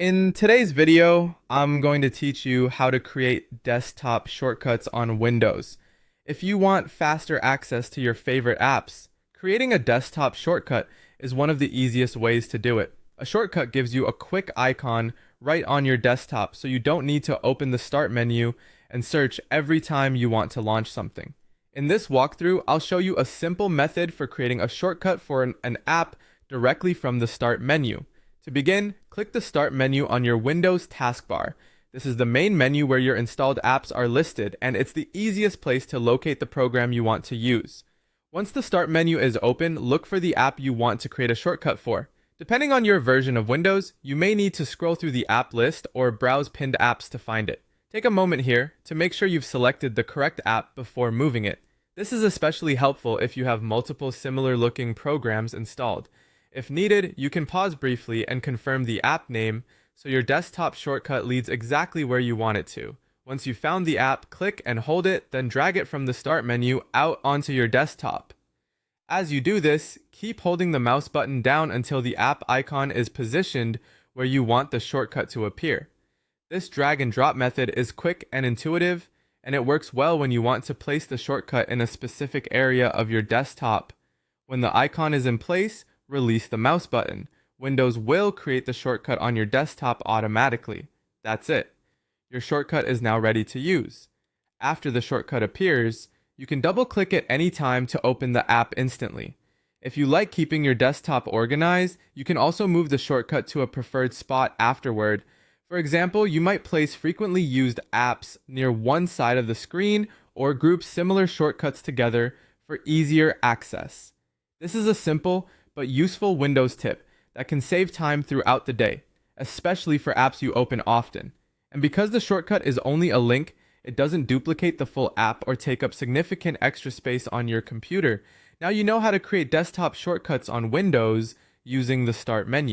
In today's video, I'm going to teach you how to create desktop shortcuts on Windows. If you want faster access to your favorite apps, creating a desktop shortcut is one of the easiest ways to do it. A shortcut gives you a quick icon right on your desktop, so you don't need to open the Start menu and search every time you want to launch something. In this walkthrough, I'll show you a simple method for creating a shortcut for an app directly from the Start menu. To begin, click the Start menu on your Windows taskbar. This is the main menu where your installed apps are listed, and it's the easiest place to locate the program you want to use. Once the Start menu is open, look for the app you want to create a shortcut for. Depending on your version of Windows, you may need to scroll through the app list or browse pinned apps to find it. Take a moment here to make sure you've selected the correct app before moving it. This is especially helpful if you have multiple similar-looking programs installed. If needed, you can pause briefly and confirm the app name so your desktop shortcut leads exactly where you want it to. Once you've found the app, click and hold it, then drag it from the Start menu out onto your desktop. As you do this, keep holding the mouse button down until the app icon is positioned where you want the shortcut to appear. This drag and drop method is quick and intuitive, and it works well when you want to place the shortcut in a specific area of your desktop. When the icon is in place, release the mouse button. Windows will create the shortcut on your desktop automatically. That's it. Your shortcut is now ready to use. After the shortcut appears, you can double-click it anytime to open the app instantly. If you like keeping your desktop organized, you can also move the shortcut to a preferred spot afterward. For example, you might place frequently used apps near one side of the screen or group similar shortcuts together for easier access. This is a simple but useful Windows tip that can save time throughout the day, especially for apps you open often. And because the shortcut is only a link, it doesn't duplicate the full app or take up significant extra space on your computer. Now you know how to create desktop shortcuts on Windows using the Start menu.